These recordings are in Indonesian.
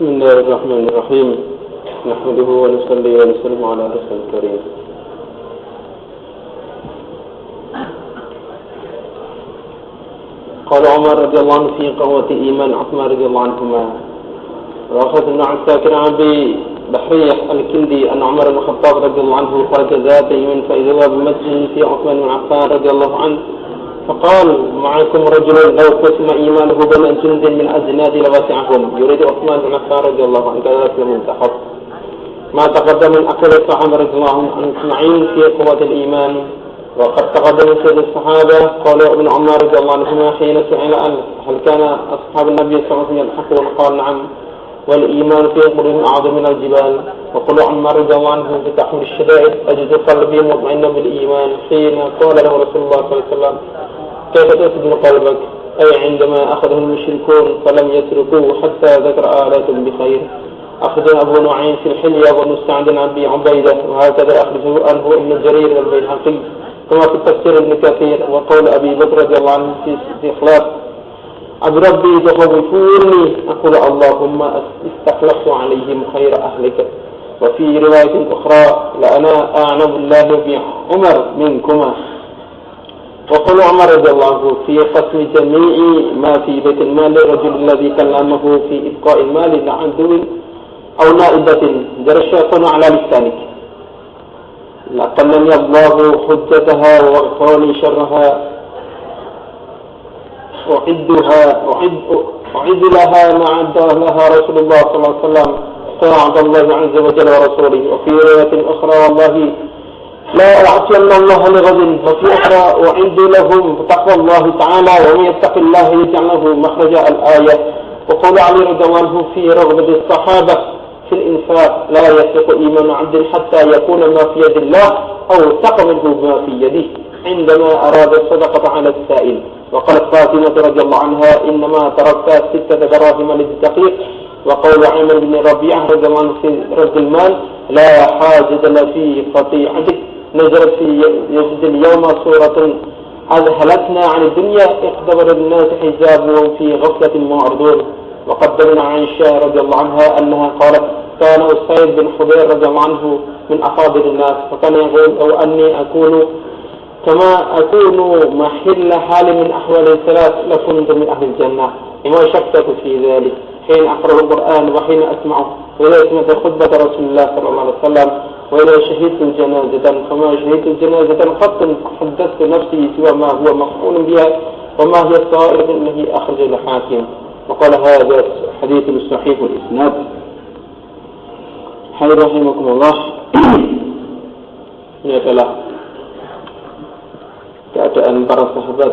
بسم الله الرحمن الرحيم نحمده ونصلي ونسلم على رسول الكريم. قال عمر رضي الله عنه في قوة إيمان عثمان رضي الله عنهما وأخذ ابن عساكر عن أبي بحريح الكندي أن عمر بن الخطاب رضي الله عنه خرج ذات يوم فإذا هو بمسجد في عثمان بن عفان رضي الله عنه فقال معكم رجل لو قسم إيمانه بين جند من أجناد لوسعهم. يريد عثمان بن عفان رضي الله عنه كذلك المنتخب ما تقدم من أقوال الصحابة رضي الله عنهم أجمعين في قوة الإيمان. وقد تقدم سيد الصحابة قال ابن عمر رضي الله عنهما حين سئل هل كان أصحاب النبي صلى الله عليه وسلم يلحقون قال نعم والإيمان في قلوبهم أعظم من الجبال. وقال عمر رضي الله عنه بتحمل الشدائد أجد قلبي مطمئنا بالإيمان حين قال له رسول الله صلى الله عليه وسلم كيف تسجن قلبك أي عندما أخذه المشركون فلم يتركوه حتى ذكر آلات بخير. أخذ أبو نعيم في الحلية والمستعد عن أبي عبيدة وهكذا أخرجه عنه ابن جرير والبيهقي كما في تفسير ابن كثير. وقول أبي بكر رضي الله عنه في استخلاف عبد ربي تخوفوني أقول اللهم استخلفت عليهم خير أهلك. وفي رواية أخرى لأنا أعلم الله بعمر منكما. وقال عمر رضي الله عنه في قسم جميع ما في بيت المال للرجل الذي كلمه في إبقاء المال لعدو أو نائبة جرى الشيطان على لسانك لقلني الله حجتها وغفرني شرها أعد لها ما عد لها رسول الله صلى الله عليه وسلم طاعة الله عز وجل ورسوله. وفي رواية أخرى والله لا أعصين الله لغد. وفي أخرى أعد لهم تقوى الله تعالى ومن يتق الله يجعل له مخرج الآية. وقول علي رضي الله عنه في رغبة الصحابة في الإنفاق لا يثق إيمان عبد حتى يكون ما في يد الله أو تقبله ما في يده عندما أراد الصدقة على السائل. وقالت فاطمة رضي الله عنها إنما تركت 6 دراهم للدقيق. وقول عامر بن ربيعة رضي الله عنه في رد المال لا حاجة في قطيعتك نزلت في يجد اليوم سورة أذهلتنا عن الدنيا اقتبر الناس حجابهم في غفلة معرضون. وقدمنا عائشة رضي الله عنها أنها قالت كان أسيد بن حضير رضي الله عنه من أفاضل الناس فكان يقول أو أني أكون كما أكون محل حال من أحوال الثلاث لكنت من أهل الجنة وما شكت في ذلك حين أقرأ القرآن وحين أسمعه وإذا سمعت خطبة رسول الله صلى الله عليه وسلم وإذا شهدت جنازة فما شهدت جنازة قط حدثت نفسي سوى ما هو مفعول بها وما هي الصائر إنه أخرج الحاكم. وقال هذا حديث صحيح الإسناد. حي رحمكم الله. Ini adalah keadaan para sahabat,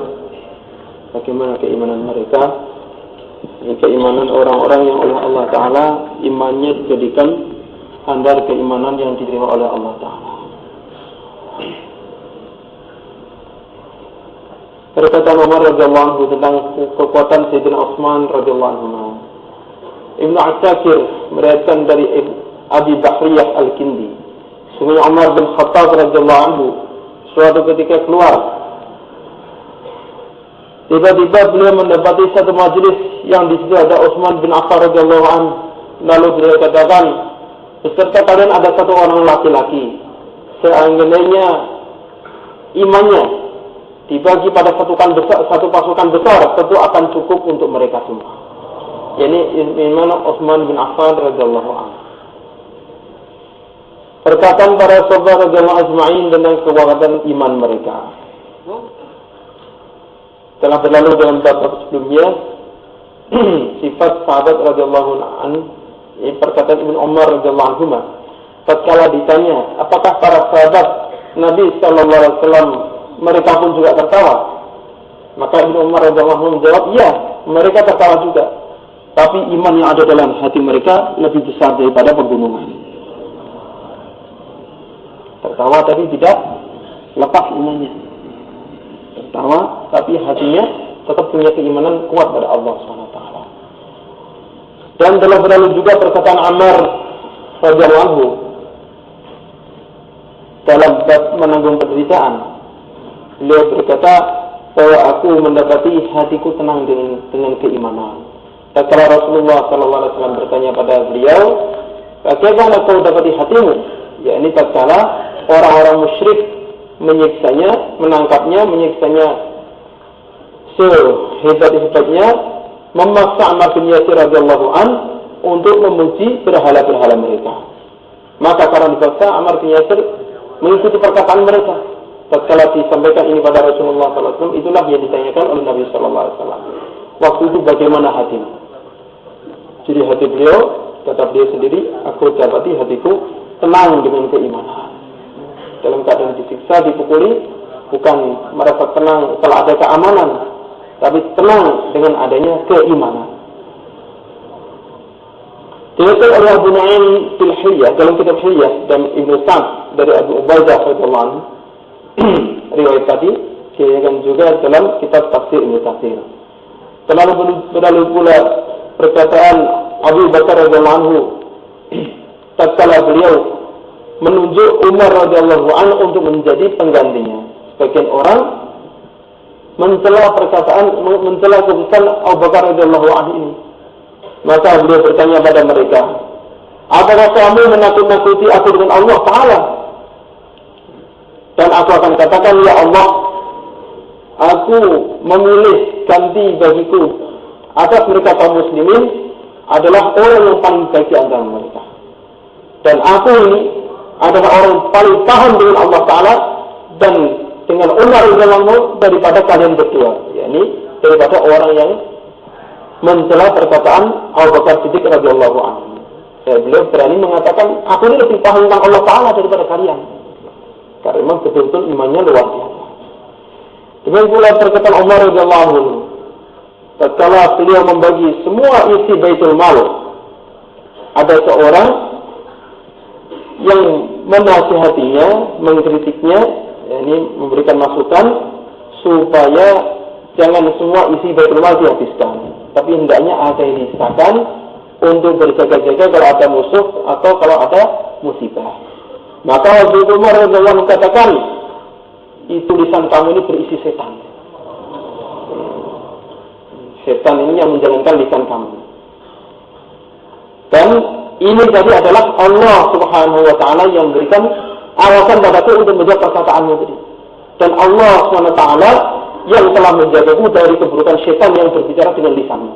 bagaimana keimanan mereka, keimanan orang-orang yang oleh Allah Ta'ala imannya dijadikan standar keimanan yang diterima oleh Allah Ta'ala. Perkataan Umar radhiyallahu anhu tentang kekuatan Sayyidina Utsman radhiyallahu anhu. Ibnu Asakir meriwayatkan dari Abi Bahriyah al-Kindi, sungguh Umar bin Khattab radhiyallahu anhu suatu ketika keluar, tiba-tiba beliau mendapati satu majelis yang di situ ada Utsman bin Affan radhiyallahu anhu. Lalu beliau katakan, beserta kalian ada satu orang laki-laki, seandainya imannya dibagi pada satu pasukan besar, tentu akan cukup untuk mereka semua. Ini iman Utsman bin Affan radhiyallahu anhu. Perkataan para sahabat radhiyallahu ajma'in tentang kekuatan iman mereka telah berlalu dalam bab sebelumnya. Sifat sahabat radhiyallahu anhu, perkataan Ibnu Umar radhiyallahu anhu, tatkala ditanya apakah para sahabat Nabi sallallahu alaihi wasallam mereka pun juga tertawa, maka Ibnu Umar radhiyallahu anhu menjawab, ya, mereka tertawa juga, tapi iman yang ada dalam hati mereka lebih besar daripada pegunungan. Tertawa tapi tidak lepas imannya. Tertawa tapi hatinya tetap punya keimanan kuat pada Allah SWT. Dan telah berlalu juga perkataan Ammar radhiyallahu anhu dalam bab menanggung penderitaan. Beliau berkata bahwa aku mendapati hatiku tenang dengan keimanan Tatkala Rasulullah SAW bertanya pada beliau, bagaimana kau dapati hatimu? Yakni tatkala orang-orang musyrik menyiksanya, menangkapnya, menyiksanya sehebat-hebatnya, memaksa Ammar bin Yasir radhiyallahu an untuk memuji berhala-berhala mereka. Maka karena dipaksa, Ammar bin Yasir mengikuti perkataan mereka. Tatkala disampaikan ini pada Rasulullah SAW, itulah yang ditanyakan oleh Nabi SAW. Waktu itu bagaimana hatimu? Jadi hati beliau, kata beliau sendiri, aku dapati hatiku tenang dengan keimanan. Dalam keadaan disiksa, dipukuli, bukan merasa tenang setelah ada keamanan, tapi tenang dengan adanya keimanan. Diriwayatkan oleh Abu Nu'aim fil Hilyah, dalam kitab Hilyah, dan Ibnu Sa'd dari Abu Ubaidah radhiyallahu anhu. Riwayat tadi diriwayatkan juga dalam kitab Tafsir Ibnu Katsir. Terlalu pula perkataan Abu Bakar radhiyallahu anhu tatkala beliau menunjuk Umar radhiyallahu anhu untuk menjadi penggantinya. Sebagian orang mencela keputusan Abu Bakar radhiyallahu anhu ini. Maka beliau bertanya pada mereka, apakah kamu menakut-nakuti aku dengan Allah Ta'ala? Dan aku akan katakan, ya Allah, aku memilih ganti bagiku atas mereka kaum muslimin adalah orang yang paling baik di antara mereka. Dan aku ini adalah orang yang paling paham dengan Allah Ta'ala dan dengan Umar radhiyallahu anhu daripada kalian berdua, yakni daripada orang yang mencela perkataan Abu Bakar Siddiq radhiyallahu anhu. Beliau berani mengatakan, aku ini lebih paham tentang Allah Ta'ala daripada kalian. Karena memang betul-betul imannya luar biasa. Demikian pula perkataan Umar radhiyallahu anhu, tatkala beliau membagi semua isi Baitul Mal, ada seorang yang menasihatinya, mengkritiknya, yakni memberikan masukan supaya jangan semua isi Baitul Mal dihabiskan, tapi hendaknya ada yang disisakan untuk berjaga-jaga kalau ada musuh atau kalau ada musibah. Maka Abu Umar radhiyallahu anhu katakan, tulisan kamu ini berisi setan. Setan ini yang menjalankan lisan kamu. Dan ini tadi adalah Allah Subhanahu wa Ta'ala yang memberikan alasan padaku untuk menjawab perkataanmu tadi. Dan Allah Subhanahu wa Ta'ala yang telah menjagaku dari keburukan setan yang berbicara dengan lisanmu.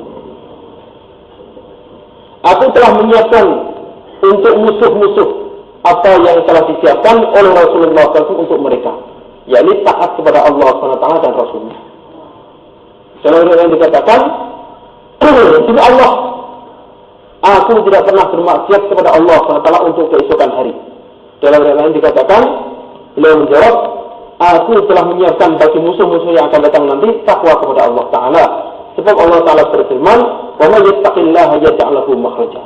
Aku telah menyiapkan untuk musuh-musuh apa yang telah disiapkan oleh Rasulullah SAW untuk mereka, yakni taat kepada Allah SWT dan Rasulnya. Dalam yang dikatakan, demi Allah, aku tidak pernah bermaksiat kepada Allah SWT untuk keesokan hari. Dalam yang lain dikatakan, beliau menjawab, aku telah menyiapkan bagi musuh-musuh yang akan datang nanti takwa kepada Allah Ta'ala. Sebab Allah Ta'ala berfirman, wa may yattaqillaha yaj'al lahu makhraja.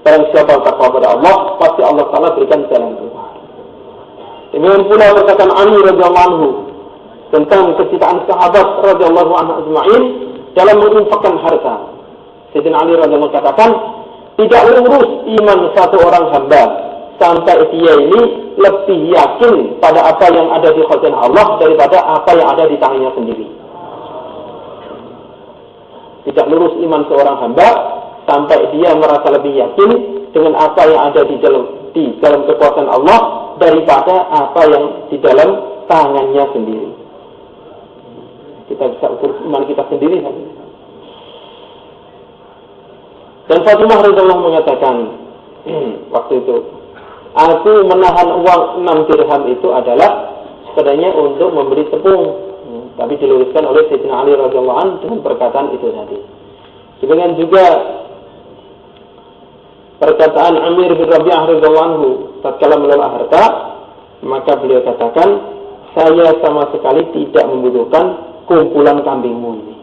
Barang siapa takwa kepada Allah, pasti Allah Ta'ala berikan jalan keluar. Demikian pula perkataan Ali radhiyallahu anhu tentang kecintaan sahabat radhiyallahu anhu ajma'in dalam menginfakkan harta. Sayyidina Ali radhiyallahu anhu katakan, tidak lurus iman satu orang hamba sampai dia ini lebih yakin pada apa yang ada di khazanah Allah daripada apa yang ada di tangannya sendiri. Tidak lurus iman seorang hamba sampai dia merasa lebih yakin dengan apa yang ada di dalam kekuasaan Allah daripada apa yang di dalam tangannya sendiri. Kita bisa ukur iman kita sendiri kan? Dan Fatimah radhiyallahu mengatakan waktu itu, aku menahan uang 6 dirham itu adalah sebenarnya untuk memberi tepung. Tapi diluruskan oleh Sayyidina Ali radhiyallahu anhu dengan perkataan itu tadi. Demikian juga perkataan Amir bin Rabi'ah radhiyallahu anhu tatkala mengelola harta, maka beliau katakan, saya sama sekali tidak membutuhkan kumpulan kambingmu ini.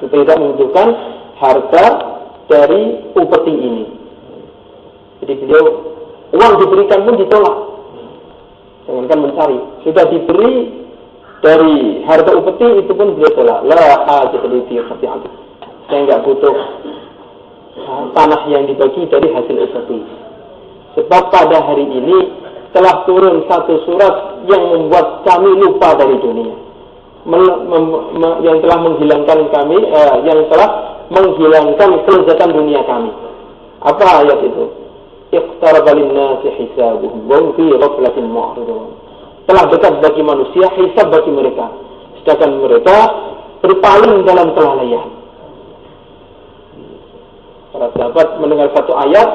Tidak membutuhkan harta dari upeti ini. Jadi beliau, uang diberikan pun ditolak. Jangankan mencari, sudah diberi dari harta upeti itu pun beliau tolak. La hajata li fi khati'ati. Saya enggak butuh tanah yang dibagi dari hasil upeti. Sebab pada hari ini telah turun satu surat yang membuat kami lupa dari dunia. Yang telah menghilangkan kami, yang telah menghilangkan kelezatan dunia kami. Apa ayat itu? Iqtaraba lin-nasi hisabuhum wa hum fi ghaflatin mu'ridun. Telah dekat bagi manusia hisab bagi mereka, sedangkan mereka berpaling dalam kelalaian. Para sahabat mendengar satu ayat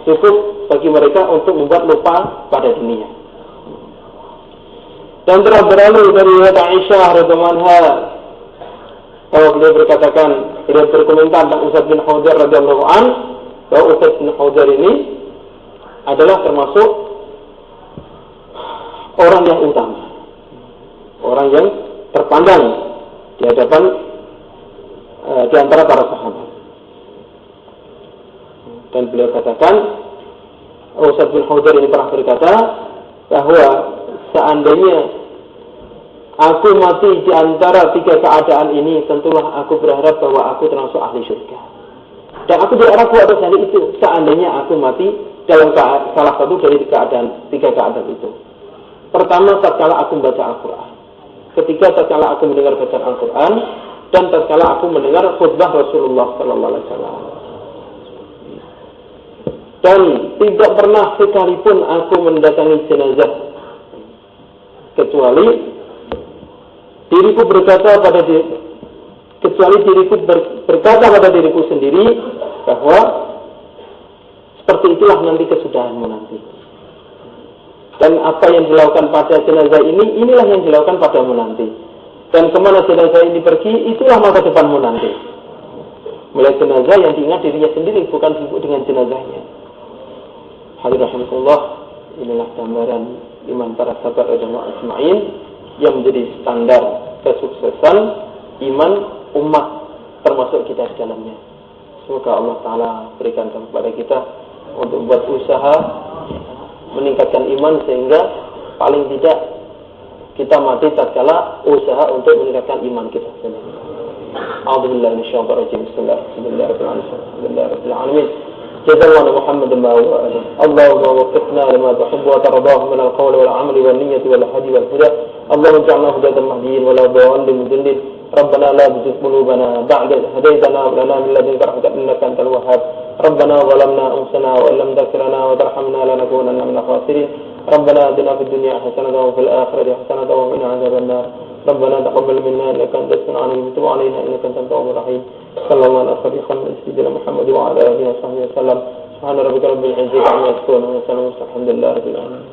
cukup bagi mereka untuk membuat lupa pada dunia. Dan telah berlalu dari Aisyah radhiyallahu anha bahwa beliau berkatakan, beliau berkomentar tentang Usaid bin Hudzair radhiyallahu an, bahwa Usaid bin Hudzair ini adalah termasuk orang yang utama, orang yang terpandang di hadapan di antara para sahabat. Dan beliau katakan, Usaid bin Hudzair ini pernah berkata bahwa seandainya aku mati di antara tiga keadaan ini, tentulah aku berharap bahwa aku termasuk ahli surga. Dan aku berharap pada hari itu, seandainya aku mati dalam salah satu dari tiga keadaan itu. Pertama, tatkala aku membaca Al-Quran. Ketiga, tatkala aku mendengar bacaan Al-Quran. Dan tatkala aku mendengar khutbah Rasulullah Sallallahu Alaihi Wasallam. Dan tidak pernah sekalipun aku mendatangi jenazah, kecuali diriku berkata pada diriku sendiri bahwa seperti itulah nanti kesudahanmu nanti. Dan apa yang dilakukan pada jenazah ini, inilah yang dilakukan padamu nanti. Dan kemana jenazah ini pergi, itulah masa depanmu nanti. Melihat jenazah yang diingat dirinya sendiri, bukan sibuk dengan jenazahnya. Hadirin rahimakumullah, inilah gambaran iman para sahabat radhiyallahu ajma'in yang menjadi standar kesuksesan iman umat, termasuk kita di dalamnya. Semoga Allah Ta'ala berikan kepada kita untuk buat usaha meningkatkan iman, sehingga paling tidak kita mati tatkala usaha untuk meningkatkan iman kita sendiri. A'udzubillahi minasyaitonir rajim. Bismillahirrahmanirrahim. Jazakallahu Muhammadan ma huwa ahlihi. Allahumma waffiqna lima tuhibbu wa tardahu min al-qawli wal 'amali wan niyyati wal hadi wal huda. Allahumma ij'alna hudatan mahdiyyin wa la dhalin mudillin. Rabbana la tuzigh qulubana ba'da idh hadaytana wa hab lana min ladunka rahmatan innaka antal wahhab. Rabbana zalamna anfusana wa illam taghfir lana wa tarhamna lanakunanna minal khasirin. Rabbana atina fid dunya hasanatan wa fil akhirati hasanatan wa qina adzabannar. Rabbana taqabbal minna innaka antas samiul 'alim wa tub 'alaina innaka antat tawwabur rahim. Sallallahu alaihi wa sallam Muhammad wa ala alihi wa sahbihi wasallam. Subhana rabbika rabbil izzati amma yasifun wa salamun alal mursalin.